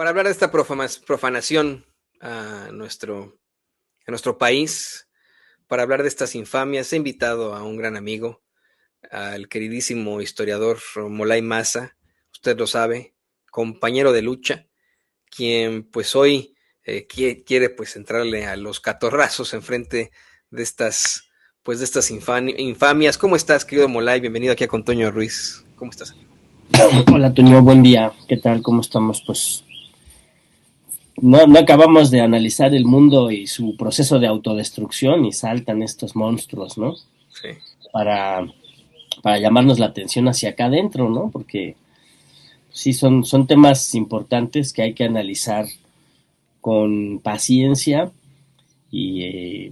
para hablar de esta profanación a nuestro país, para hablar de estas infamias, he invitado a un gran amigo, al queridísimo historiador Molay Maza, usted lo sabe, compañero de lucha, quien pues hoy quiere pues entrarle a los catorrazos enfrente de estas infamias. ¿Cómo estás, querido Molay? Bienvenido aquí a con Toño Ruiz. ¿Cómo estás, amigo? Hola, Toño, buen día. ¿Qué tal? ¿Cómo estamos? Pues no acabamos de analizar el mundo y su proceso de autodestrucción y saltan estos monstruos, ¿no? Sí. Para, para llamarnos la atención hacia acá adentro, ¿no? Porque sí son temas importantes que hay que analizar con paciencia y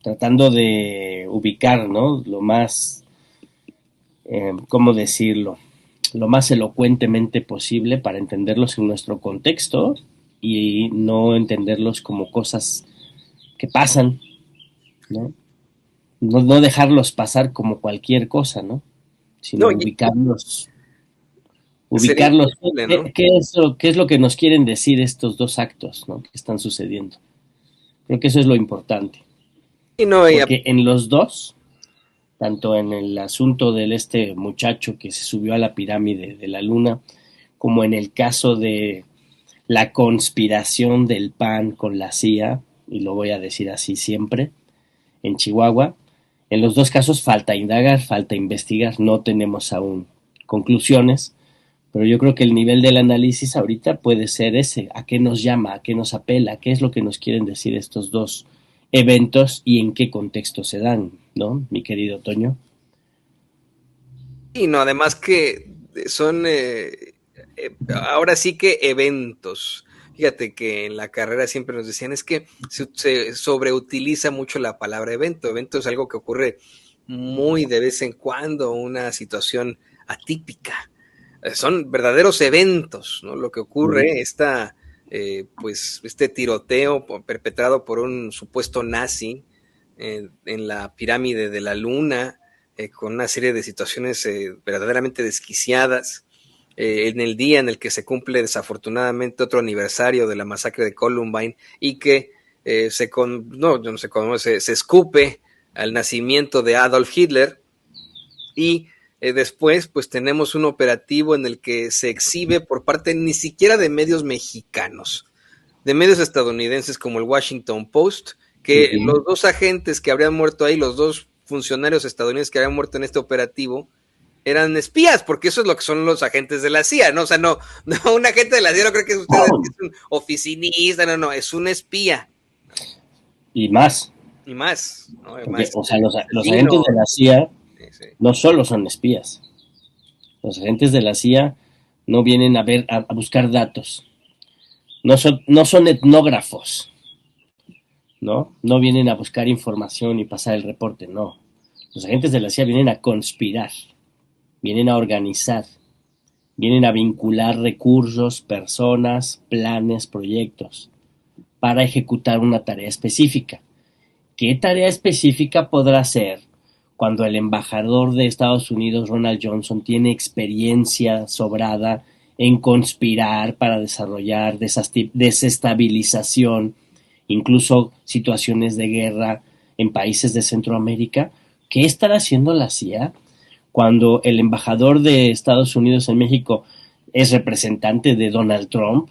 tratando de ubicar, ¿no? Lo más, ¿cómo decirlo? Lo más elocuentemente posible para entenderlos en nuestro contexto y no entenderlos como cosas que pasan, ¿no? No dejarlos pasar como cualquier cosa, ¿no? Sino No, sería ubicarlos. imposible, ¿no? ¿Qué es lo que nos quieren decir estos dos actos, ¿no? Que están sucediendo? Creo que eso es lo importante, Y no, porque en los dos, tanto en el asunto de este muchacho que se subió a la pirámide de la luna, como en el caso de la conspiración del PAN con la CIA, y lo voy a decir así siempre, en Chihuahua. En los dos casos falta indagar, falta investigar, no tenemos aún conclusiones, pero yo creo que el nivel del análisis ahorita puede ser ese, a qué nos llama, a qué nos apela, qué es lo que nos quieren decir estos dos eventos y en qué contexto se dan, ¿no, mi querido Toño? no, además que son ahora sí que eventos. Fíjate que en la carrera siempre nos decían es que se sobreutiliza mucho la palabra evento. Evento es algo que ocurre muy de vez en cuando, una situación atípica. Son verdaderos eventos, ¿no? Lo que ocurre, pues, este tiroteo perpetrado por un supuesto nazi en la pirámide de la luna, con una serie de situaciones verdaderamente desquiciadas, en el día en el que se cumple desafortunadamente otro aniversario de la masacre de Columbine y que se escupe al nacimiento de Adolf Hitler y después pues tenemos un operativo en el que se exhibe por parte ni siquiera de medios mexicanos, de medios estadounidenses como el Washington Post, que Uh-huh. los dos agentes que habrían muerto ahí, los dos funcionarios estadounidenses que habrían muerto en este operativo, eran espías, porque eso es lo que son los agentes de la CIA, ¿no? O sea, no un agente de la CIA no creo que ustedes es un oficinista, no, es un espía. Y más, Y más, ¿no? porque, Además, o sea, los agentes asesino. de la CIA Sí, sí. no solo son espías, los agentes de la CIA no vienen a buscar datos, no son etnógrafos, ¿no? No vienen a buscar información y pasar el reporte, no. Los agentes de la CIA vienen a conspirar, vienen a organizar, vienen a vincular recursos, personas, planes, proyectos para ejecutar una tarea específica. ¿Qué tarea específica podrá ser cuando el embajador de Estados Unidos, Ronald Johnson, tiene experiencia sobrada en conspirar para desarrollar desestabilización, incluso situaciones de guerra en países de Centroamérica? ¿Qué estará haciendo la CIA cuando el embajador de Estados Unidos en México es representante de Donald Trump?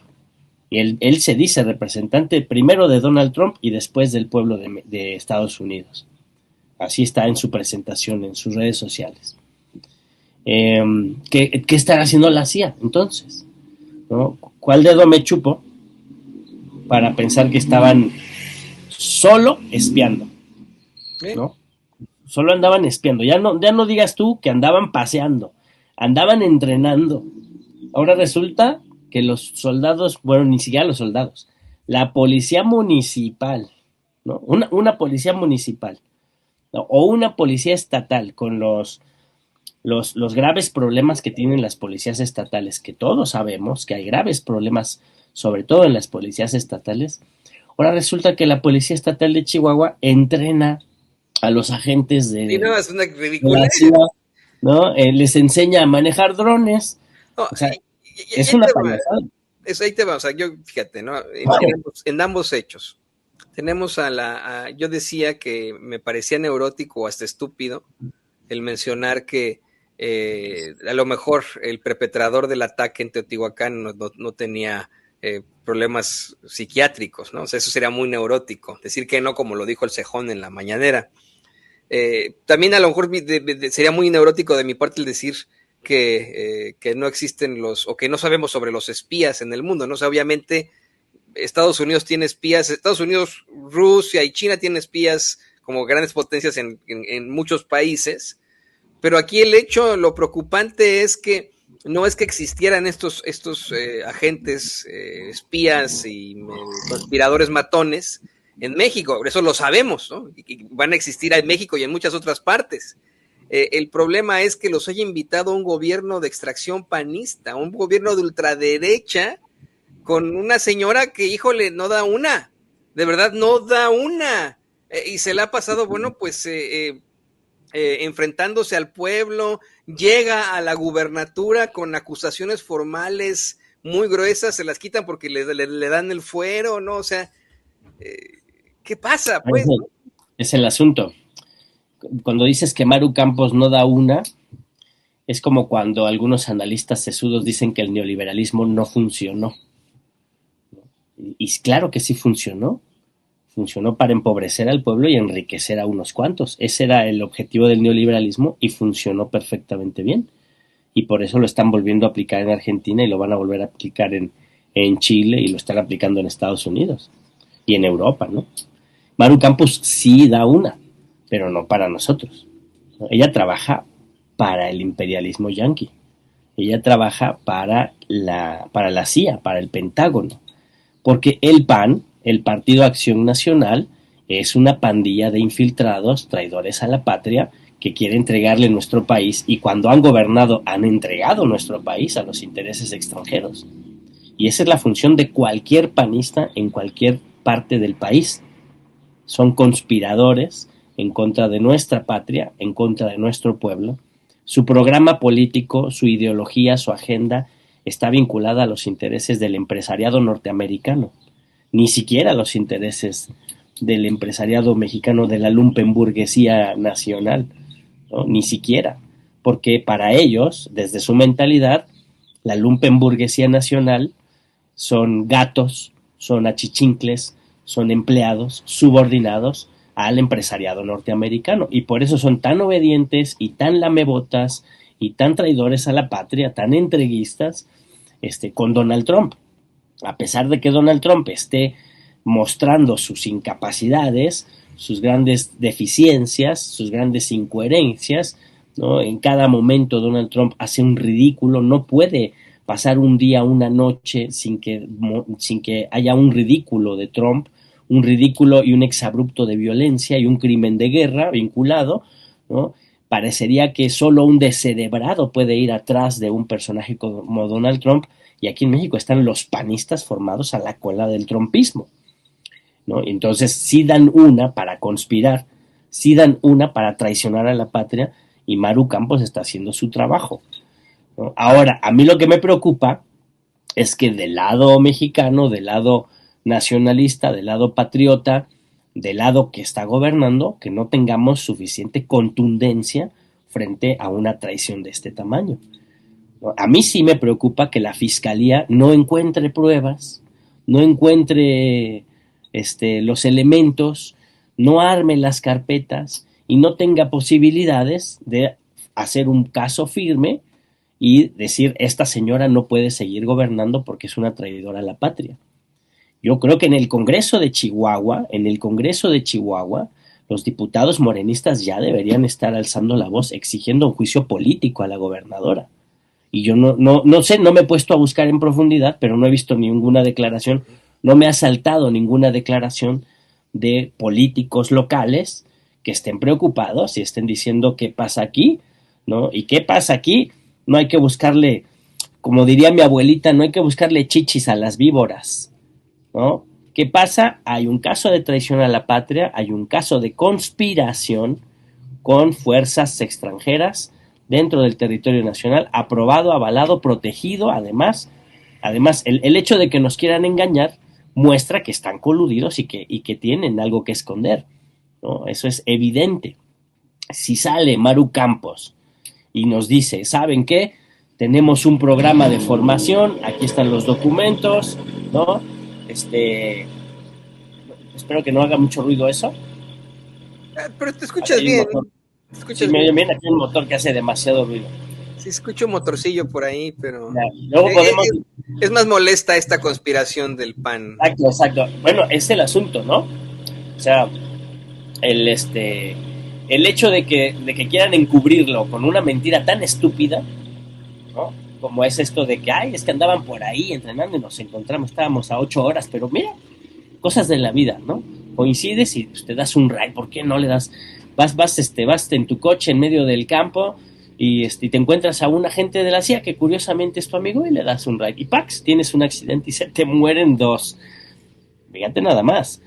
Y él se dice representante primero de Donald Trump y después del pueblo de Estados Unidos. Así está en su presentación en sus redes sociales. ¿Qué estará haciendo la CIA entonces? ¿No? ¿Cuál dedo me chupo para pensar que estaban solo espiando? ¿Eh? ¿No? Solo andaban espiando. Ya no digas tú que andaban paseando, andaban entrenando. Ahora resulta que los soldados, bueno, ni siquiera los soldados, la policía municipal, ¿no? Una policía municipal, ¿no? O una policía estatal con los graves problemas que tienen las policías estatales, que todos sabemos que hay graves problemas, sobre todo en las policías estatales. Ahora resulta que la policía estatal de Chihuahua entrena a los agentes Sí, no, de es una la ridícula. CIA, ¿no? Les enseña a manejar drones. No, O sea, y es el una tema, payasada. Eso ahí te va, o sea, yo, fíjate, ¿no? En ambos hechos. Tenemos yo decía que me parecía neurótico o hasta estúpido el mencionar que a lo mejor el perpetrador del ataque en Teotihuacán no tenía problemas psiquiátricos, ¿no? O sea, eso sería muy neurótico. Decir que no, como lo dijo el Cejón en la mañanera. También a lo mejor sería muy neurótico de mi parte el decir que no existen o que no sabemos sobre los espías en el mundo, ¿no? O sea, obviamente Estados Unidos tiene espías, Estados Unidos, Rusia y China tienen espías como grandes potencias en muchos países, pero aquí el hecho, lo preocupante es que no es que existieran estos agentes, espías y conspiradores matones en México, eso lo sabemos, ¿no? Y van a existir en México y en muchas otras partes. El problema es que los haya invitado a un gobierno de extracción panista, un gobierno de ultraderecha, con una señora que, híjole, no da una, de verdad no da una, y se la ha pasado, bueno, pues enfrentándose al pueblo, llega a la gubernatura con acusaciones formales muy gruesas, se las quitan porque le dan el fuero, ¿no? O sea, ¿qué pasa? Pues, ¿no? Es el asunto. Cuando dices que Maru Campos no da una, es como cuando algunos analistas sesudos dicen que el neoliberalismo no funcionó. Y claro que sí funcionó. Funcionó para empobrecer al pueblo y enriquecer a unos cuantos. Ese era el objetivo del neoliberalismo y funcionó perfectamente bien. Y por eso lo están volviendo a aplicar en Argentina y lo van a volver a aplicar en Chile y lo están aplicando en Estados Unidos y en Europa, ¿no? Maru Campos sí da una, pero no para nosotros. Ella trabaja para el imperialismo yanqui. Ella trabaja para la CIA, para el Pentágono. Porque el PAN, el Partido Acción Nacional, es una pandilla de infiltrados, traidores a la patria, que quiere entregarle nuestro país y cuando han gobernado han entregado nuestro país a los intereses extranjeros. Y esa es la función de cualquier panista en cualquier parte del país. Son conspiradores en contra de nuestra patria, en contra de nuestro pueblo. Su programa político, su ideología, su agenda está vinculada a los intereses del empresariado norteamericano, ni siquiera a los intereses del empresariado mexicano, de la lumpenburguesía nacional, ¿no? Ni siquiera, porque para ellos, desde su mentalidad, la lumpenburguesía nacional son gatos, son achichincles, son empleados subordinados al empresariado norteamericano y por eso son tan obedientes y tan lamebotas y tan traidores a la patria, tan entreguistas con Donald Trump. A pesar de que Donald Trump esté mostrando sus incapacidades, sus grandes deficiencias, sus grandes incoherencias, ¿no? En cada momento Donald Trump hace un ridículo, no puede pasar un día, una noche sin que haya un ridículo de Trump, un ridículo y un exabrupto de violencia y un crimen de guerra vinculado, ¿no? Parecería que solo un descerebrado puede ir atrás de un personaje como Donald Trump, y aquí en México están los panistas formados a la cola del trumpismo, ¿no? Entonces sí dan una para conspirar, sí dan una para traicionar a la patria, y Maru Campos está haciendo su trabajo, ¿no? Ahora, a mí lo que me preocupa es que del lado mexicano, del lado nacionalista, del lado patriota, del lado que está gobernando, que no tengamos suficiente contundencia frente a una traición de este tamaño. A mí sí me preocupa que la fiscalía no encuentre pruebas, no encuentre los elementos, no arme las carpetas y no tenga posibilidades de hacer un caso firme y decir, esta señora no puede seguir gobernando porque es una traidora a la patria. Yo creo que en el Congreso de Chihuahua, los diputados morenistas ya deberían estar alzando la voz exigiendo un juicio político a la gobernadora. Y yo no sé, no me he puesto a buscar en profundidad, pero no he visto ninguna declaración, no me ha saltado ninguna declaración de políticos locales que estén preocupados y estén diciendo qué pasa aquí, ¿no? ¿Y qué pasa aquí? No hay que buscarle, como diría mi abuelita, no hay que buscarle chichis a las víboras, ¿no? ¿Qué pasa? Hay un caso de traición a la patria, hay un caso de conspiración con fuerzas extranjeras dentro del territorio nacional, aprobado, avalado, protegido, además, Además, el hecho de que nos quieran engañar muestra que están coludidos y que tienen algo que esconder, ¿no? Eso es evidente. Si sale Maru Campos y nos dice, ¿saben qué? Tenemos un programa de formación, aquí están los documentos, ¿no? Espero que no haga mucho ruido eso. Pero te escuchas bien. Te escuchas bien. Aquí hay un motor que hace demasiado ruido. Sí, escucho un motorcillo por ahí, pero... Luego podemos... Es más molesta esta conspiración del PAN. Exacto. Bueno, es el asunto, ¿no? O sea, el hecho de que quieran encubrirlo con una mentira tan estúpida, ¿no? Como es esto de que, ay, es que andaban por ahí entrenando y nos encontramos, estábamos a 8 horas, pero mira, cosas de la vida, ¿no? Coincides y pues, te das un ride, ¿por qué no le das? Vas en tu coche en medio del campo y te encuentras a un agente de la CIA que curiosamente es tu amigo y le das un ride. Y ¡pax! Tienes un accidente y se te mueren 2. Fíjate nada más,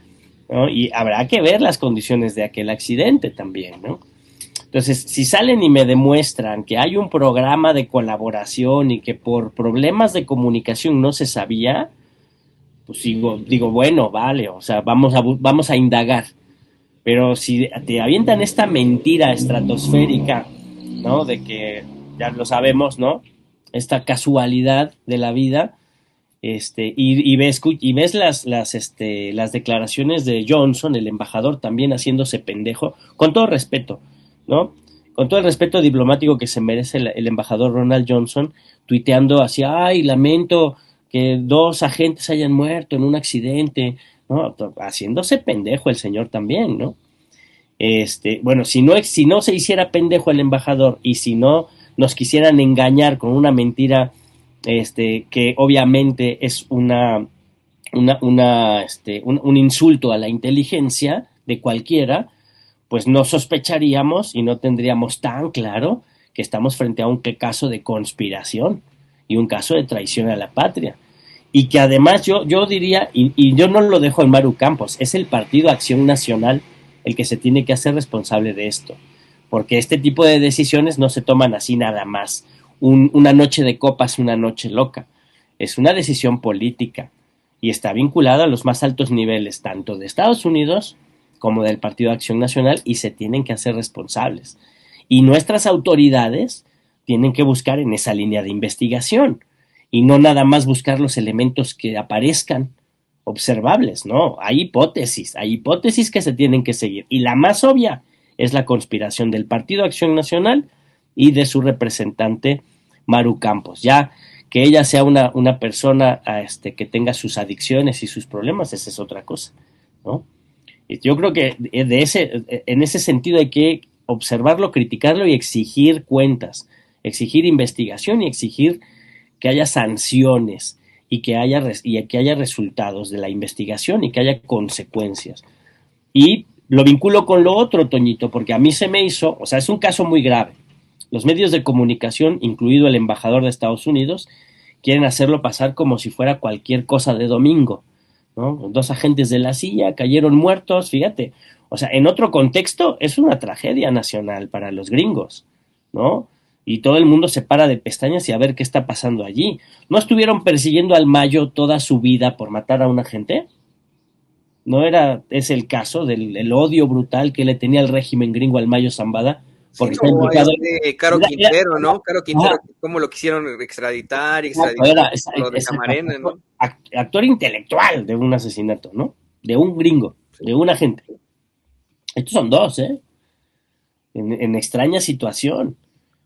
¿no? Y habrá que ver las condiciones de aquel accidente también, ¿no? Entonces, si salen y me demuestran que hay un programa de colaboración y que por problemas de comunicación no se sabía, pues digo, bueno, vale, o sea, vamos a indagar. Pero si te avientan esta mentira estratosférica, ¿no? De que ya lo sabemos, ¿no? Esta casualidad de la vida, y ves las declaraciones de Johnson, el embajador, también haciéndose pendejo, con todo respeto, ¿no? Con todo el respeto diplomático que se merece el embajador Ronald Johnson, tuiteando así, ay, lamento que 2 agentes hayan muerto en un accidente, ¿no? Haciéndose pendejo el señor también, ¿no? Bueno, si no se hiciera pendejo el embajador y si no nos quisieran engañar con una mentira, que obviamente es un insulto a la inteligencia de cualquiera, pues no sospecharíamos y no tendríamos tan claro que estamos frente a un caso de conspiración y un caso de traición a la patria. Y que además yo diría, y yo no lo dejo en Maru Campos, es el Partido Acción Nacional el que se tiene que hacer responsable de esto, porque este tipo de decisiones no se toman así nada más. Una noche de copas, una noche loca. Es una decisión política y está vinculada a los más altos niveles, tanto de Estados Unidos como del Partido de Acción Nacional, y se tienen que hacer responsables. Y nuestras autoridades tienen que buscar en esa línea de investigación y no nada más buscar los elementos que aparezcan observables, ¿no? Hay hipótesis que se tienen que seguir. Y la más obvia es la conspiración del Partido Acción Nacional y de su representante Maru Campos. Ya que ella sea una persona que tenga sus adicciones y sus problemas, esa es otra cosa, ¿no? Yo creo que en ese sentido hay que observarlo, criticarlo y exigir cuentas, exigir investigación y exigir que haya sanciones y que haya resultados de la investigación y que haya consecuencias. Y lo vinculo con lo otro, Toñito, porque a mí se me hizo, o sea, es un caso muy grave. Los medios de comunicación, incluido el embajador de Estados Unidos, quieren hacerlo pasar como si fuera cualquier cosa de domingo, ¿no? 2 agentes de la CIA cayeron muertos, fíjate. O sea, en otro contexto es una tragedia nacional para los gringos, ¿no? Y todo el mundo se para de pestañas y a ver qué está pasando allí. ¿No estuvieron persiguiendo al Mayo toda su vida por matar a un agente? ¿No es el caso del odio brutal que le tenía el régimen gringo al Mayo Zambada? Porque sí, no, Caro Quintero, ¿no? Caro Quintero, cómo lo quisieron extraditar lo de Camarena, ¿no? Actor intelectual de un asesinato, ¿no? De un gringo, de un agente. Estos son 2, en extraña situación,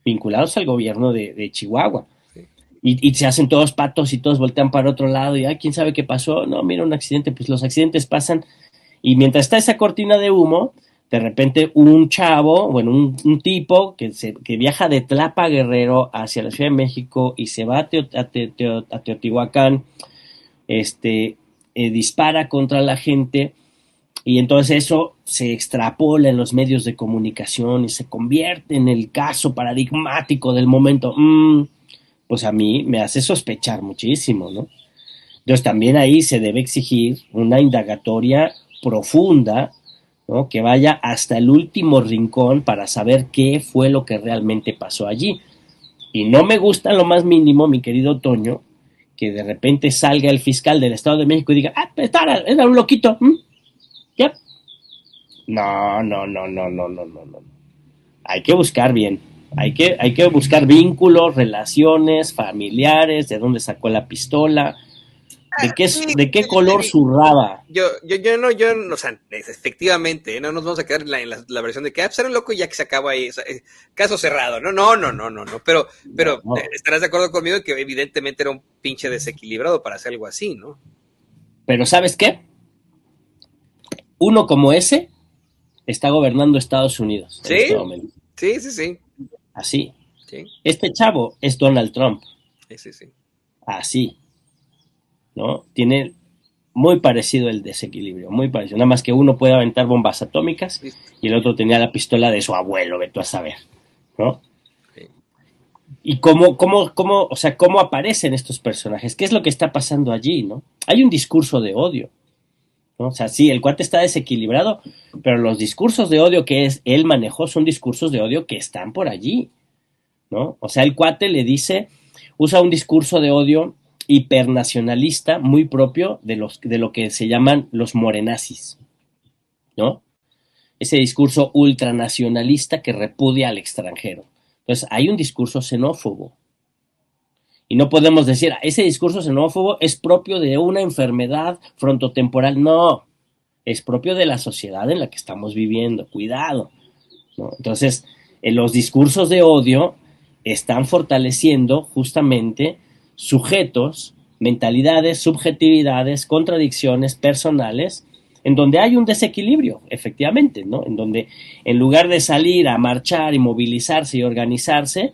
vinculados al gobierno de Chihuahua. Sí. Y se hacen todos patos y todos voltean para otro lado y, ¿quién sabe qué pasó? No, mira, un accidente. Pues los accidentes pasan y mientras está esa cortina de humo, de repente un chavo, bueno, un tipo que viaja de Tlapa, Guerrero, hacia la Ciudad de México y se va a Teotihuacán, dispara contra la gente y entonces eso se extrapola en los medios de comunicación y se convierte en el caso paradigmático del momento. Pues a mí me hace sospechar muchísimo, ¿no? Entonces también ahí se debe exigir una indagatoria profunda, ¿no? Que vaya hasta el último rincón para saber qué fue lo que realmente pasó allí. Y no me gusta lo más mínimo, mi querido Toño, que de repente salga el fiscal del Estado de México y diga, era un loquito. ¿Ya? No. Hay que buscar bien. Hay que buscar vínculos, relaciones, familiares, de dónde sacó la pistola, de qué color su raba. Yo no, o sea, efectivamente, no nos vamos a quedar en la versión de que era un loco y ya que se acaba ahí, o sea, caso cerrado, no, pero no. Estarás de acuerdo conmigo que evidentemente era un pinche desequilibrado para hacer algo así, ¿no? Pero ¿sabes qué? Uno como ese está gobernando Estados Unidos en este momento. Sí. Así. Sí. Este chavo es Donald Trump. Sí. Así. ¿No? Tiene muy parecido el desequilibrio, muy parecido. Nada más que uno puede aventar bombas atómicas y el otro tenía la pistola de su abuelo, ve tú a saber, ¿no? Sí. Y cómo aparecen estos personajes, qué es lo que está pasando allí, ¿no? Hay un discurso de odio, ¿no? O sea, sí, el cuate está desequilibrado, pero los discursos de odio que él manejó son discursos de odio que están por allí, ¿no? O sea, el cuate usa un discurso de odio hipernacionalista muy propio de lo que se llaman los morenazis, ¿no? Ese discurso ultranacionalista que repudia al extranjero. Entonces, hay un discurso xenófobo. Y no podemos decir, ese discurso xenófobo es propio de una enfermedad frontotemporal. No, es propio de la sociedad en la que estamos viviendo. Cuidado, ¿no? Entonces, los discursos de odio están fortaleciendo justamente sujetos, mentalidades, subjetividades, contradicciones personales, en donde hay un desequilibrio, efectivamente, ¿no? En donde, en lugar de salir a marchar y movilizarse y organizarse,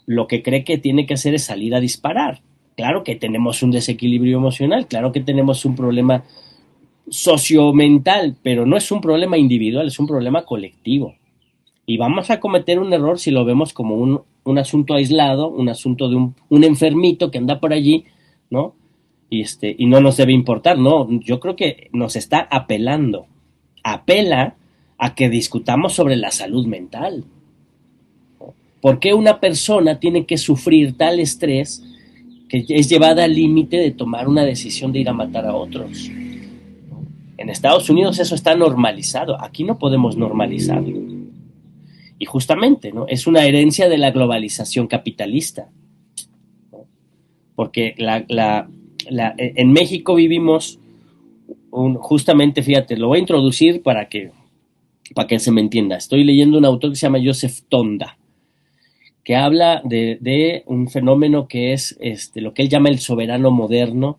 lo que cree que tiene que hacer es salir a disparar. Claro que tenemos un desequilibrio emocional, claro que tenemos un problema sociomental, pero no es un problema individual, es un problema colectivo. Y vamos a cometer un error si lo vemos como un asunto aislado, un asunto de un enfermito que anda por allí, ¿no? Y no nos debe importar, no. Yo creo que nos está apelando. Apela a que discutamos sobre la salud mental. ¿Por qué una persona tiene que sufrir tal estrés que es llevada al límite de tomar una decisión de ir a matar a otros? En Estados Unidos eso está normalizado. Aquí no podemos normalizarlo. Y justamente, ¿no? Es una herencia de la globalización capitalista, ¿no? Porque en México vivimos justamente, fíjate, lo voy a introducir para que se me entienda. Estoy leyendo un autor que se llama Joseph Tonda, que habla de un fenómeno que es lo que él llama el soberano moderno,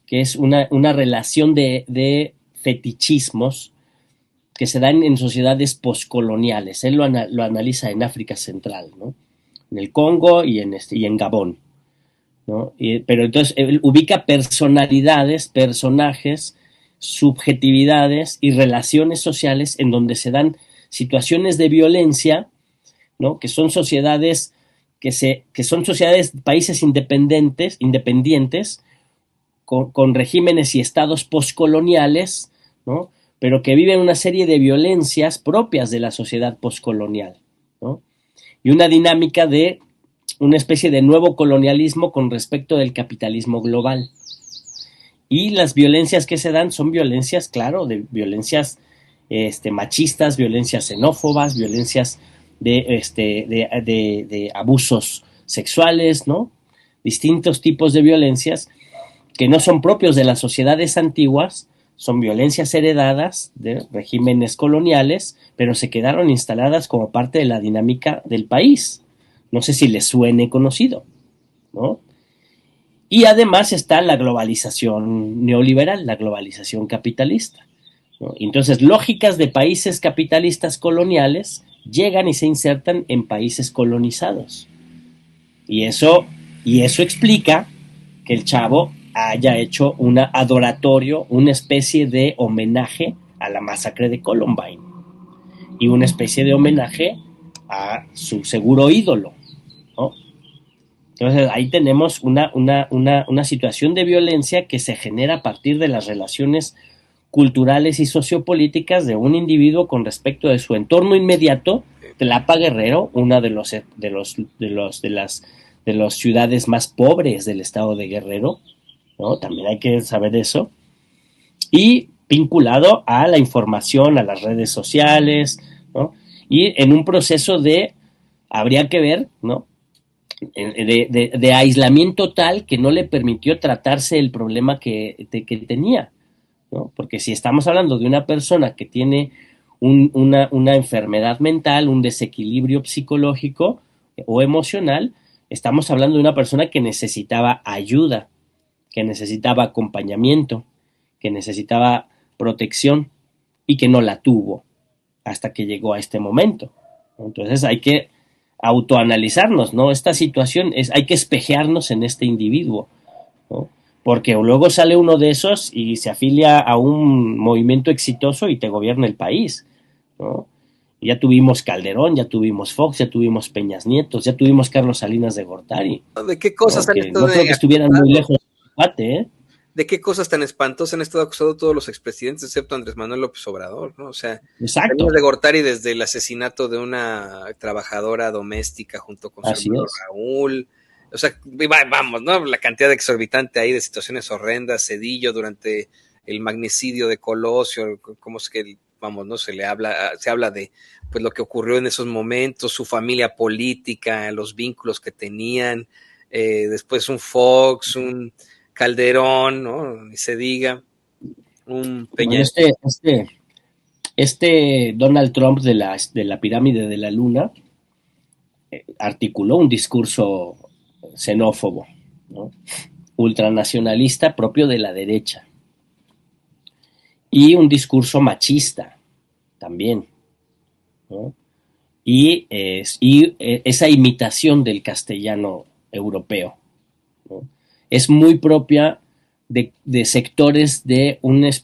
que es una relación de fetichismos que se dan en sociedades poscoloniales. Él lo analiza en África Central, ¿no? En el Congo y en Gabón, ¿no? Pero entonces él ubica personalidades, personajes, subjetividades y relaciones sociales en donde se dan situaciones de violencia, ¿no? Que son sociedades países independientes con regímenes y estados poscoloniales, ¿no? Pero que viven una serie de violencias propias de la sociedad poscolonial, ¿no? Y una dinámica de una especie de nuevo colonialismo con respecto del capitalismo global. Y las violencias que se dan son violencias, claro, de violencias machistas, violencias xenófobas, violencias de abusos sexuales, ¿no? Distintos tipos de violencias que no son propios de las sociedades antiguas, son violencias heredadas de regímenes coloniales, pero se quedaron instaladas como parte de la dinámica del país. No sé si les suene conocido, ¿no? Y además está la globalización neoliberal, la globalización capitalista, ¿no? Entonces, lógicas de países capitalistas coloniales llegan y se insertan en países colonizados. Y eso explica que el chavo haya hecho un adoratorio, una especie de homenaje a la masacre de Columbine y una especie de homenaje a su seguro ídolo, ¿no? Entonces ahí tenemos una situación de violencia que se genera a partir de las relaciones culturales y sociopolíticas de un individuo con respecto de su entorno inmediato. Tlapa Guerrero, una de las ciudades más pobres del estado de Guerrero, ¿no? También hay que saber eso. Y vinculado a la información, a las redes sociales, ¿no? Y en un proceso habría que ver, ¿no? De aislamiento tal que no le permitió tratarse el problema que tenía, ¿no? Porque si estamos hablando de una persona que tiene una enfermedad mental, un desequilibrio psicológico o emocional, estamos hablando de una persona que necesitaba ayuda, que necesitaba acompañamiento, que necesitaba protección y que no la tuvo hasta que llegó a este momento. Entonces hay que autoanalizarnos, ¿no? Esta situación hay que espejearnos en este individuo, ¿no? Porque luego sale uno de esos y se afilia a un movimiento exitoso y te gobierna el país, ¿no? Ya tuvimos Calderón, ya tuvimos Fox, ya tuvimos Peñas Nietos, ya tuvimos Carlos Salinas de Gortari, ¿De qué cosas ¿no? han Que estado no creo que estuvieran muy lejos de debate, ¿eh? ¿De qué cosas tan espantosas han estado acusados todos los expresidentes, excepto Andrés Manuel López Obrador, ¿no? O sea, Exacto. de Gortari desde el asesinato de una trabajadora doméstica junto con su Así hermano es. Raúl. O sea, vamos, ¿no? La cantidad exorbitante ahí de situaciones horrendas, Cedillo durante el magnicidio de Colosio, cómo es que, vamos, ¿no? Se habla de pues lo que ocurrió en esos momentos, su familia política, los vínculos que tenían, después un Fox, un Calderón, ¿no? Ni se diga, un Peña. Bueno, este Donald Trump de la pirámide de la luna articuló un discurso xenófobo, ¿no? Ultranacionalista propio de la derecha y un discurso machista también, ¿no? Y esa imitación del castellano europeo, ¿no? Es muy propia de sectores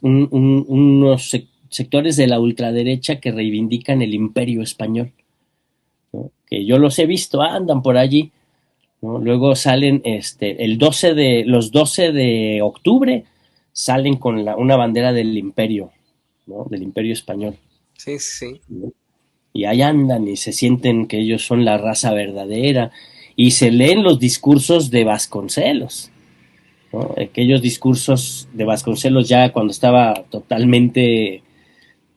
unos sectores de la ultraderecha que reivindican el imperio español, ¿no? Que yo los he visto, andan por allí, ¿no? Luego salen los 12 de octubre salen con una bandera del imperio, ¿no? Del imperio español, Sí, sí. ¿no? Y ahí andan y se sienten que ellos son la raza verdadera y se leen los discursos de Vasconcelos, ¿no? Aquellos discursos de Vasconcelos ya cuando estaba totalmente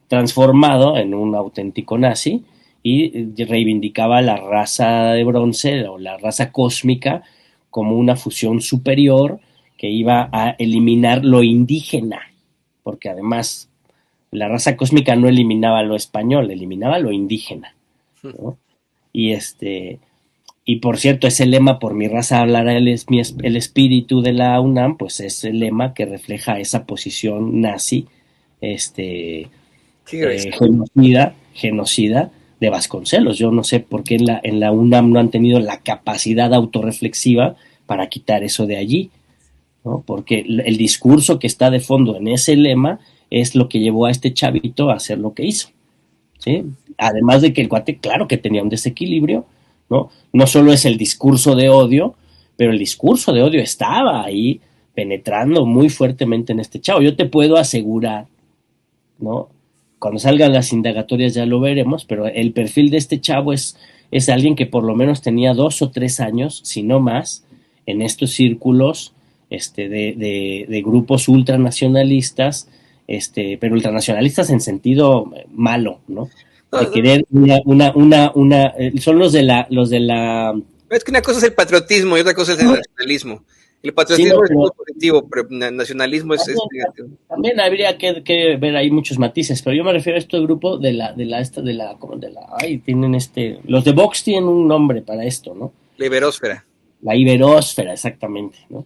transformado en un auténtico nazi y reivindicaba la raza de bronce o la raza cósmica como una fusión superior que iba a eliminar lo indígena, porque además la raza cósmica no eliminaba lo español, eliminaba lo indígena, ¿no? Y y por cierto, ese lema, por mi raza hablará el espíritu de la UNAM, pues es el lema que refleja esa posición nazi, genocida de Vasconcelos. Yo no sé por qué en la UNAM no han tenido la capacidad autorreflexiva para quitar eso de allí, ¿no? Porque el discurso que está de fondo en ese lema es lo que llevó a este chavito a hacer lo que hizo, ¿sí? Además de que el cuate, claro que tenía un desequilibrio, ¿no? No solo es el discurso de odio, pero el discurso de odio estaba ahí penetrando muy fuertemente en este chavo. Yo te puedo asegurar, ¿no? Cuando salgan las indagatorias ya lo veremos, pero el perfil de este chavo es alguien que por lo menos tenía 2 o 3 años, si no más, en estos círculos de grupos ultranacionalistas, pero ultranacionalistas en sentido malo, ¿no? De querer son los de la Es que una cosa es el patriotismo y otra cosa es el nacionalismo. El sí, patriotismo no, es muy positivo, pero nacionalismo es también, negativo. también habría que ver ahí muchos matices, pero yo me refiero a este grupo tienen los de Vox tienen un nombre para esto, ¿no? La iberósfera. La iberósfera, exactamente, ¿no?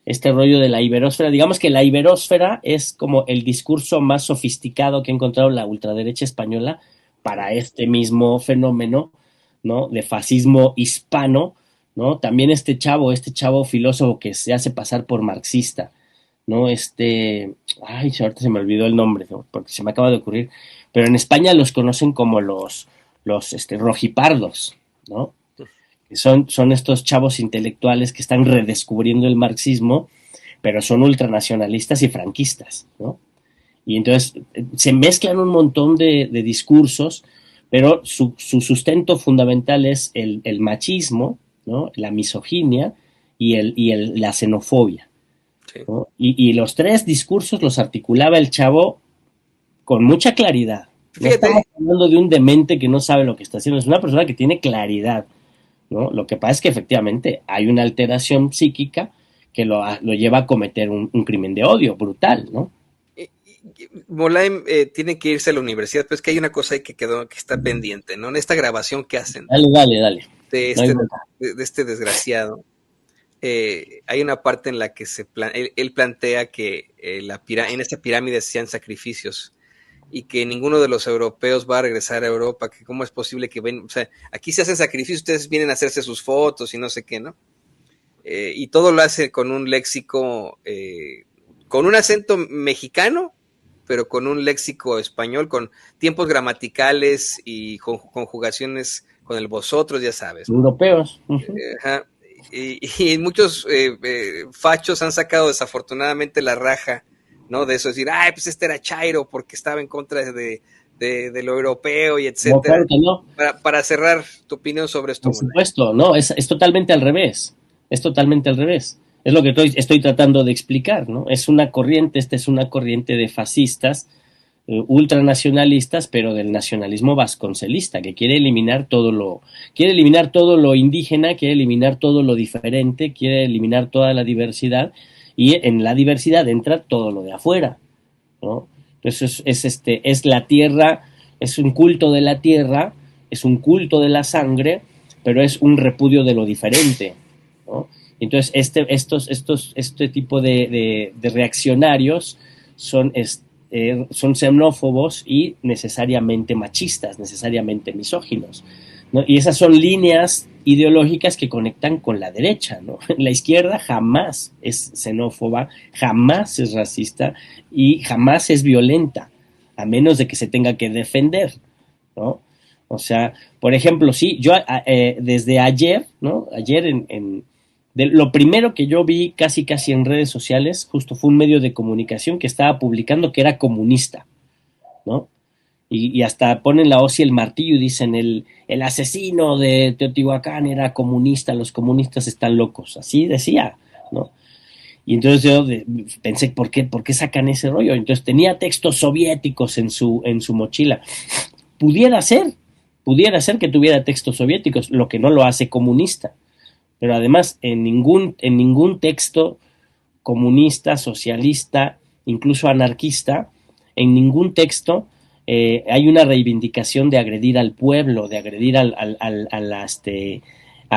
Este rollo de la iberósfera, digamos que la iberósfera es como el discurso más sofisticado que ha encontrado la ultraderecha española para este mismo fenómeno, ¿no? De fascismo hispano, ¿no? También este chavo filósofo que se hace pasar por marxista, ¿no? Ahorita se me olvidó el nombre, ¿no? Porque se me acaba de ocurrir, pero en España los conocen como los rojipardos, ¿no? Son estos chavos intelectuales que están redescubriendo el marxismo, pero son ultranacionalistas y franquistas, ¿no? Y entonces se mezclan un montón de discursos, pero su sustento fundamental es el machismo, ¿no? La misoginia y la xenofobia, Sí. ¿no? Y los tres discursos los articulaba el chavo con mucha claridad. No estamos Fíjate, hablando de un demente que no sabe lo que está haciendo, es una persona que tiene claridad, ¿no? Lo que pasa es que efectivamente hay una alteración psíquica que lo lleva a cometer un crimen de odio brutal, ¿no? Molaem tiene que irse a la universidad, pero es que hay una cosa ahí que quedó, que está pendiente, ¿no? En esta grabación que hacen Dale, dale, dale. de No hay este, bronca. de este desgraciado, hay una parte en la que él plantea que en esta pirámide se hacían sacrificios y que ninguno de los europeos va a regresar a Europa, que cómo es posible que ven, o sea, aquí se hacen sacrificios, ustedes vienen a hacerse sus fotos y no sé qué, ¿no? Y todo lo hace con un léxico, con un acento mexicano, pero con un léxico español, con tiempos gramaticales y conjugaciones con el vosotros, ya sabes, ¿no? Europeos. Uh-huh. Ajá. Y muchos fachos han sacado desafortunadamente la raja, ¿no? De eso, decir, ay, pues este era Chairo porque estaba en contra de lo europeo y No, etcétera. claro que no. Para cerrar tu opinión sobre esto, Por Mona. supuesto, no, es totalmente al revés. Es totalmente al revés. Es lo que estoy tratando de explicar, ¿no? Es una corriente, esta es una corriente de fascistas, ultranacionalistas, pero del nacionalismo vasconcelista, que quiere eliminar todo lo indígena, quiere eliminar todo lo diferente, quiere eliminar toda la diversidad, y en la diversidad entra todo lo de afuera, ¿no? Entonces es la tierra, es un culto de la tierra, es un culto de la sangre, pero es un repudio de lo diferente, ¿no? Entonces este tipo de reaccionarios son, son xenófobos y necesariamente machistas, necesariamente misóginos, ¿no? Y esas son líneas ideológicas que conectan con la derecha, ¿no? La izquierda jamás es xenófoba, jamás es racista y jamás es violenta, a menos de que se tenga que defender, ¿no? O sea, por ejemplo, sí, yo desde ayer, ¿no? Ayer lo primero que yo vi casi en redes sociales, justo fue un medio de comunicación que estaba publicando que era comunista, ¿no? Y hasta ponen la hoz y el martillo y dicen el asesino de Teotihuacán era comunista, los comunistas están locos, así decía, ¿no? Y entonces yo pensé, ¿por qué sacan ese rollo? Entonces tenía textos soviéticos en su mochila. Pudiera ser, pudiera ser que tuviera textos soviéticos, lo que no lo hace comunista. Pero además, en ningún texto comunista, socialista, incluso anarquista, en ningún texto hay una reivindicación de agredir al pueblo, de agredir a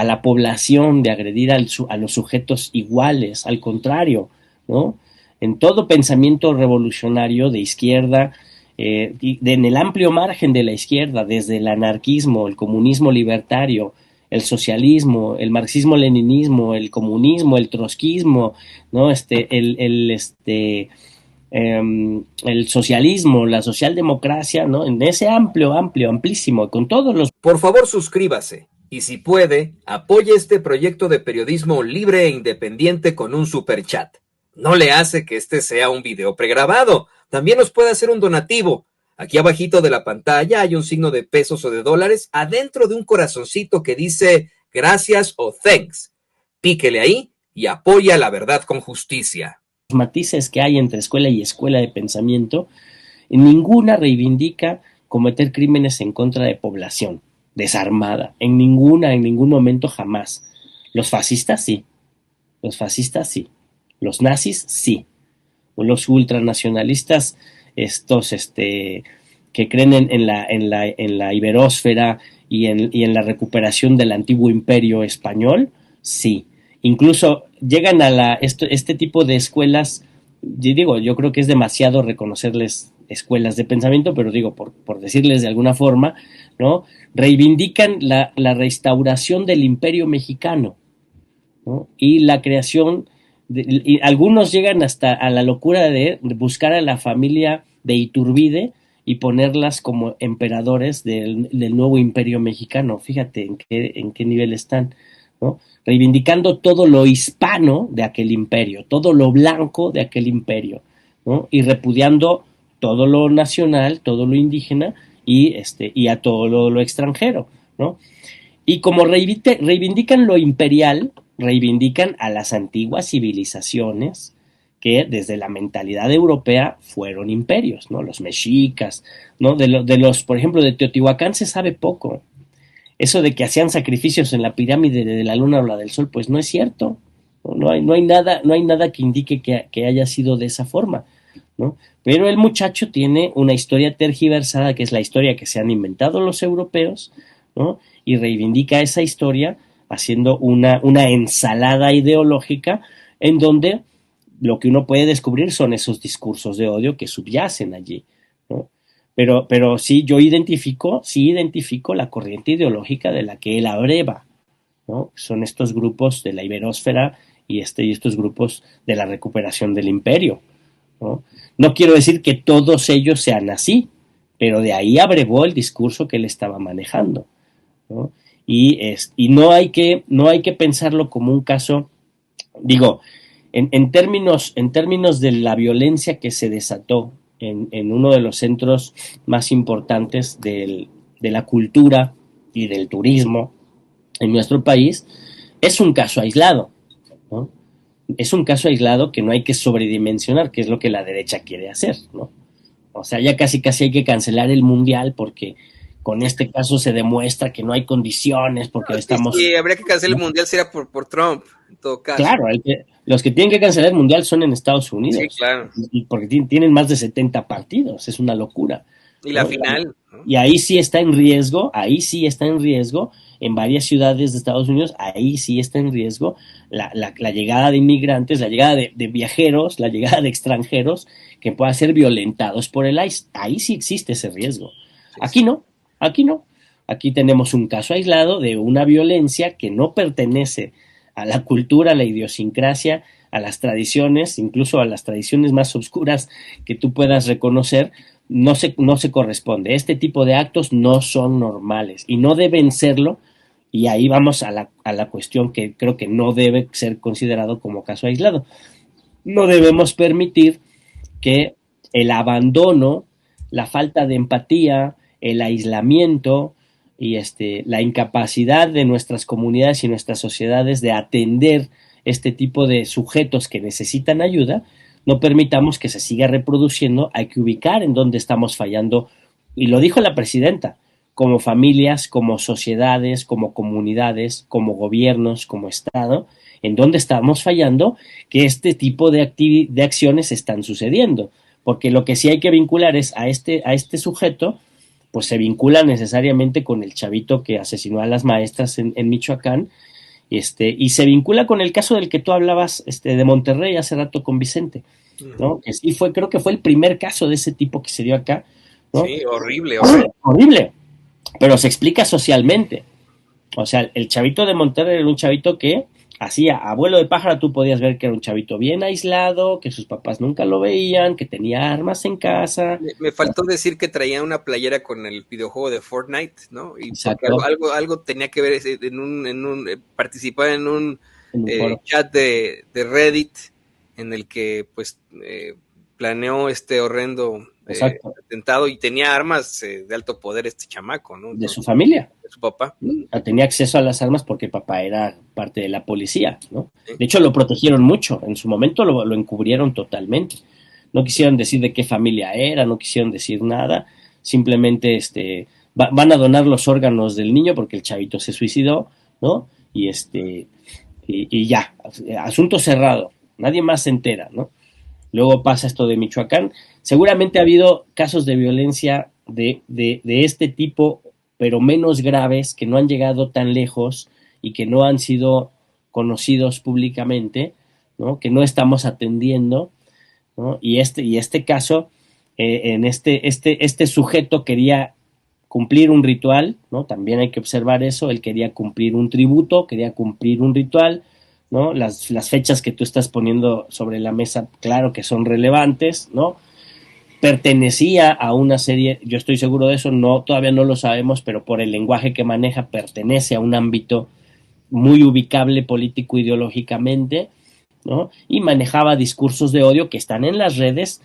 la población, de agredir a los sujetos iguales, al contrario, ¿no? En todo pensamiento revolucionario de izquierda, en el amplio margen de la izquierda, desde el anarquismo, el comunismo libertario, el socialismo, el marxismo-leninismo, el comunismo, el trotskismo, ¿no? El socialismo, la socialdemocracia, ¿no? En ese amplísimo, con todos los... Por favor, suscríbase y si puede, apoye este proyecto de periodismo libre e independiente con un superchat. No le hace que este sea un video pregrabado. También nos puede hacer un donativo. Aquí abajito de la pantalla hay un signo de pesos o de dólares adentro de un corazoncito que dice gracias o thanks. Píquele ahí y apoya la verdad con justicia. matices que hay entre escuela y escuela de pensamiento, ninguna reivindica cometer crímenes en contra de población desarmada, en ningún momento jamás. Los fascistas sí, los nazis sí, los ultranacionalistas, estos que creen en la iberósfera y en la recuperación del antiguo imperio español, sí. Incluso llegan a este tipo de escuelas, yo creo que es demasiado reconocerles escuelas de pensamiento, pero por decirles de alguna forma, ¿no? Reivindican la restauración del imperio mexicano, ¿no? Y la creación, y algunos llegan hasta a la locura de buscar a la familia de Iturbide y ponerlas como emperadores del nuevo imperio mexicano. Fíjate en qué nivel están, ¿no? Reivindicando todo lo hispano de aquel imperio, todo lo blanco de aquel imperio, ¿no? Y repudiando todo lo nacional, todo lo indígena y a todo lo extranjero, ¿no? Y como reivindican lo imperial, reivindican a las antiguas civilizaciones que desde la mentalidad europea fueron imperios, ¿no? Los mexicas, ¿no? De los, por ejemplo, de Teotihuacán se sabe poco. Eso de que hacían sacrificios en la pirámide de la luna o la del sol, pues no es cierto. No hay nada que indique que haya sido de esa forma, ¿no? Pero el muchacho tiene una historia tergiversada, que es la historia que se han inventado los europeos, ¿no? Y reivindica esa historia haciendo una ensalada ideológica en donde lo que uno puede descubrir son esos discursos de odio que subyacen allí, ¿no? Pero sí, yo identifico la corriente ideológica de la que él abreva, ¿no? Son estos grupos de la iberósfera y estos grupos de la recuperación del imperio, ¿no? No quiero decir que todos ellos sean así, pero de ahí abrevó el discurso que él estaba manejando, ¿no? Y no hay que pensarlo como un caso, digo, en términos de la violencia que se desató en uno de los centros más importantes de la cultura y del turismo en nuestro país, es un caso aislado, ¿no? Es un caso aislado que no hay que sobredimensionar, que es lo que la derecha quiere hacer, ¿no? O sea, ya casi hay que cancelar el mundial porque con este caso se demuestra que no hay condiciones, porque estamos... Sí, habría que cancelar el mundial, sería por Trump, en todo caso. Claro, los que tienen que cancelar el mundial son en Estados Unidos. Sí, claro. Porque tienen más de 70 partidos, es una locura. Y la final, ¿no? Y ahí sí está en riesgo, en varias ciudades de Estados Unidos, ahí sí está en riesgo la llegada de inmigrantes, la llegada de viajeros, la llegada de extranjeros que puedan ser violentados por el ICE. Ahí sí existe ese riesgo. Sí, aquí no. Aquí tenemos un caso aislado de una violencia que no pertenece a la cultura, a la idiosincrasia, a las tradiciones, incluso a las tradiciones más oscuras que tú puedas reconocer. No se corresponde. Este tipo de actos no son normales y no deben serlo, y ahí vamos a la cuestión que creo que no debe ser considerado como caso aislado. No debemos permitir que el abandono, la falta de empatía, el aislamiento y la incapacidad de nuestras comunidades y nuestras sociedades de atender este tipo de sujetos que necesitan ayuda, no permitamos que se siga reproduciendo. Hay que ubicar en dónde estamos fallando, y lo dijo la presidenta, como familias, como sociedades, como comunidades, como gobiernos, como Estado, en dónde estamos fallando, que este tipo de acciones están sucediendo, porque lo que sí hay que vincular es a este sujeto, pues se vincula necesariamente con el chavito que asesinó a las maestras en Michoacán, y se vincula con el caso del que tú hablabas, de Monterrey hace rato con Vicente, ¿no? Que sí creo que fue el primer caso de ese tipo que se dio acá, ¿no? Sí, horrible. Horrible, pero se explica socialmente. O sea, el chavito de Monterrey era un chavito que hacía abuelo de pájaro, tú podías ver que era un chavito bien aislado, que sus papás nunca lo veían, que tenía armas en casa. Me faltó decir que traía una playera con el videojuego de Fortnite, ¿no? Y algo tenía que ver participar en un chat de Reddit en el que pues planeó este horrendo atentado, y tenía armas de alto poder este chamaco, ¿no? De su familia. De su papá. Tenía acceso a las armas porque papá era parte de la policía, ¿no? Sí. De hecho, lo protegieron mucho. En su momento lo encubrieron totalmente. No quisieron decir de qué familia era, no quisieron decir nada. Simplemente van a donar los órganos del niño porque el chavito se suicidó, ¿no? Y ya, asunto cerrado. Nadie más se entera, ¿no? Luego pasa esto de Michoacán. Seguramente ha habido casos de violencia de este tipo, pero menos graves, que no han llegado tan lejos y que no han sido conocidos públicamente, ¿no? Que no estamos atendiendo, ¿no? Y este caso, en este sujeto quería cumplir un ritual, ¿no? También hay que observar eso. Él quería cumplir un tributo, quería cumplir un ritual, ¿no? Las fechas que tú estás poniendo sobre la mesa, claro que son relevantes, ¿no? Pertenecía a una serie, yo estoy seguro de eso, todavía no lo sabemos, pero por el lenguaje que maneja pertenece a un ámbito muy ubicable político ideológicamente, ¿no? Y manejaba discursos de odio que están en las redes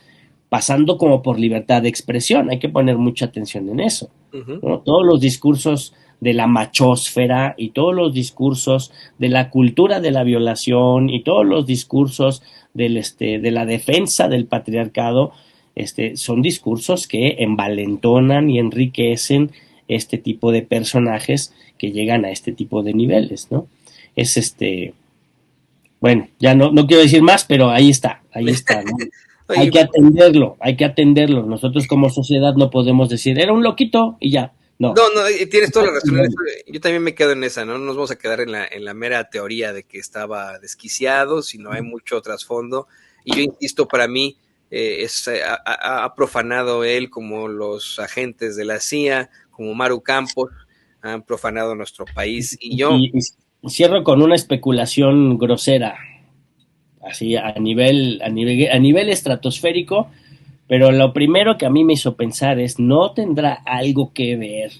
pasando como por libertad de expresión. Hay que poner mucha atención en eso, ¿no? Todos los discursos de la machósfera y todos los discursos de la cultura de la violación y todos los discursos de la defensa del patriarcado, son discursos que envalentonan y enriquecen este tipo de personajes que llegan a este tipo de niveles, ¿no? Es bueno, ya no quiero decir más, pero ahí está, ¿no? Oye, hay que atenderlo. Nosotros como sociedad no podemos decir, era un loquito y ya. No, tienes toda la razón en eso. Yo también me quedo en esa, ¿no? No nos vamos a quedar en la mera teoría de que estaba desquiciado, sino hay mucho trasfondo. Y yo insisto, para mí, ha profanado él como los agentes de la CIA, como Maru Campos, han profanado nuestro país. Y yo... Y cierro con una especulación grosera, así a nivel estratosférico, pero lo primero que a mí me hizo pensar es, ¿no tendrá algo que ver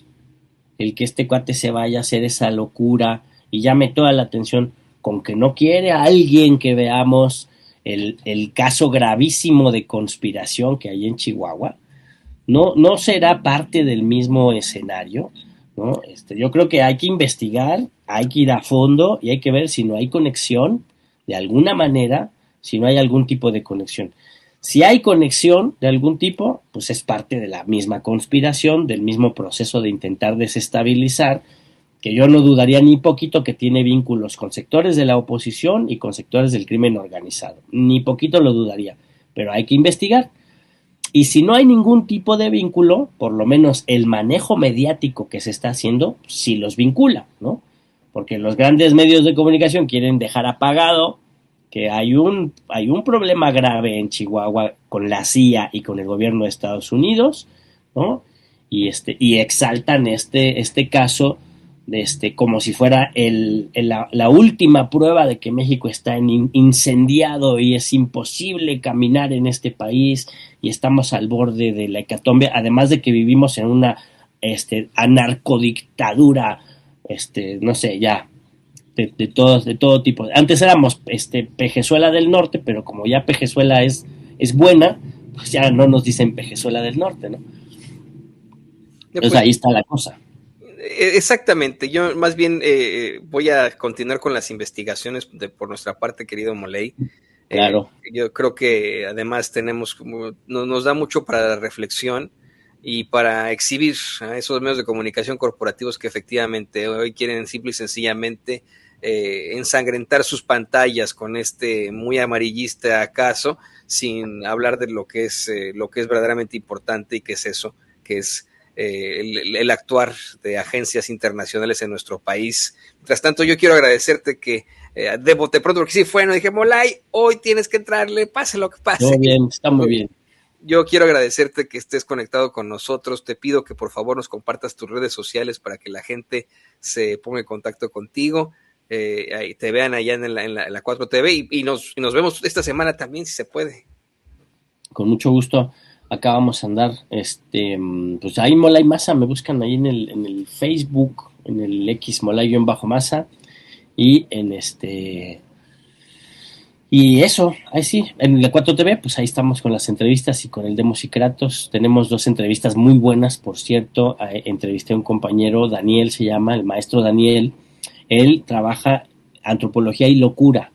el que este cuate se vaya a hacer esa locura y llame toda la atención con que no quiere a alguien que veamos el caso gravísimo de conspiración que hay en Chihuahua? ¿No será parte del mismo escenario? ¿No? Yo creo que hay que investigar, hay que ir a fondo y hay que ver si no hay conexión de alguna manera, si no hay algún tipo de conexión. Si hay conexión de algún tipo, pues es parte de la misma conspiración, del mismo proceso de intentar desestabilizar, que yo no dudaría ni poquito que tiene vínculos con sectores de la oposición y con sectores del crimen organizado. Ni poquito lo dudaría, pero hay que investigar. Y si no hay ningún tipo de vínculo, por lo menos el manejo mediático que se está haciendo, sí los vincula, ¿no? Porque los grandes medios de comunicación quieren dejar apagado que hay un problema grave en Chihuahua con la CIA y con el gobierno de Estados Unidos, ¿no? Y exaltan este caso como si fuera la última prueba de que México está incendiado y es imposible caminar en este país y estamos al borde de la hecatombe, además de que vivimos en una anarcodictadura, no sé, ya de todo tipo. Antes éramos Pejezuela del Norte, pero como ya Pejezuela es buena, pues ya no nos dicen Pejezuela del Norte, ¿no? Entonces ahí está la cosa. Exactamente, yo más bien voy a continuar con las investigaciones por nuestra parte, querido Moley. Claro. Yo creo que además nos da mucho para la reflexión y para exhibir a esos medios de comunicación corporativos que efectivamente hoy quieren simple y sencillamente ensangrentar sus pantallas con muy amarillista caso, sin hablar de lo que es verdaderamente importante y que es eso, que es el actuar de agencias internacionales en nuestro país. Mientras tanto, yo quiero agradecerte que de bote pronto, porque sí fue, no dije, Molay, hoy tienes que entrarle, pase lo que pase. Muy bien, está muy bien. Yo quiero agradecerte que estés conectado con nosotros. Te pido que por favor nos compartas tus redes sociales para que la gente se ponga en contacto contigo. Te vean allá en la 4TV y nos vemos esta semana también, si se puede. Con mucho gusto. Acá vamos a andar, pues ahí Molay Masa, me buscan ahí en el Facebook, en el X Molay-Masa, y y eso, ahí sí, en la 4TV, pues ahí estamos con las entrevistas y con el Demos y Kratos. Tenemos 2 entrevistas muy buenas, por cierto. Entrevisté a un compañero, Daniel se llama, el maestro Daniel. Él trabaja antropología y locura,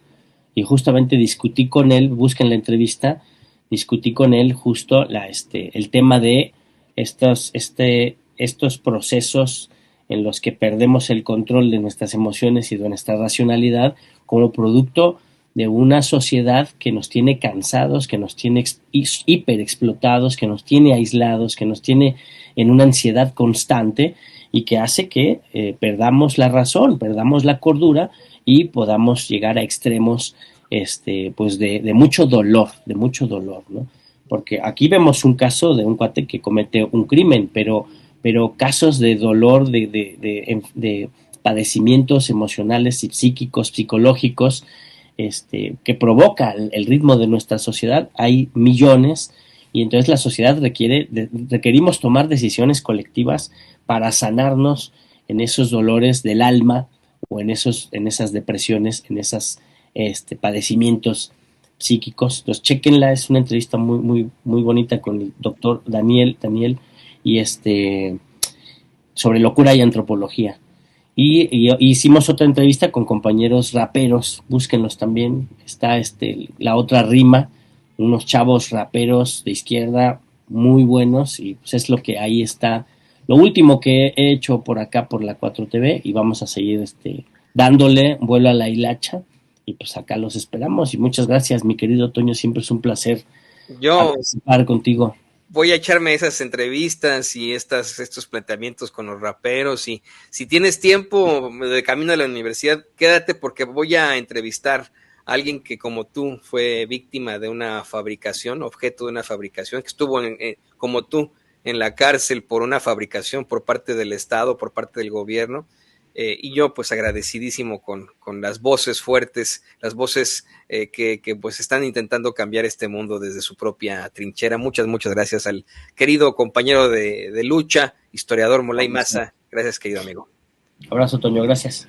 y justamente discutí con él, busquen la entrevista, discutí con él justo el tema de estos procesos en los que perdemos el control de nuestras emociones y de nuestra racionalidad como producto de una sociedad que nos tiene cansados, que nos tiene hiperexplotados, que nos tiene aislados, que nos tiene en una ansiedad constante y que hace que perdamos la razón, perdamos la cordura y podamos llegar a extremos pues de mucho dolor, ¿no? Porque aquí vemos un caso de un cuate que comete un crimen, pero casos de dolor, de padecimientos emocionales y psíquicos, psicológicos, que provoca el ritmo de nuestra sociedad, hay millones, y entonces la sociedad requerimos tomar decisiones colectivas para sanarnos en esos dolores del alma o en esas depresiones, en esos padecimientos psíquicos. Entonces, chéquenla, es una entrevista muy, muy, muy bonita con el doctor Daniel, y sobre locura y antropología. Y hicimos otra entrevista con compañeros raperos, búsquenlos también. Está La Otra Rima, unos chavos raperos de izquierda muy buenos, y pues es lo que ahí está. Lo último que he hecho por acá por la 4TV, y vamos a seguir dándole vuelo a la hilacha, y pues acá los esperamos. Y muchas gracias, mi querido Toño, siempre es un placer participar contigo. Voy a echarme esas entrevistas y estos planteamientos con los raperos, y si tienes tiempo de camino a la universidad, quédate, porque voy a entrevistar a alguien que, como tú, fue víctima de una fabricación, objeto de una fabricación, que estuvo como tú en la cárcel por una fabricación por parte del Estado, por parte del gobierno. Y yo pues agradecidísimo con las voces fuertes, las voces que pues están intentando cambiar este mundo desde su propia trinchera. Muchas gracias al querido compañero de lucha, historiador Molay Maza. Gracias, querido amigo. Abrazo, Toño, gracias.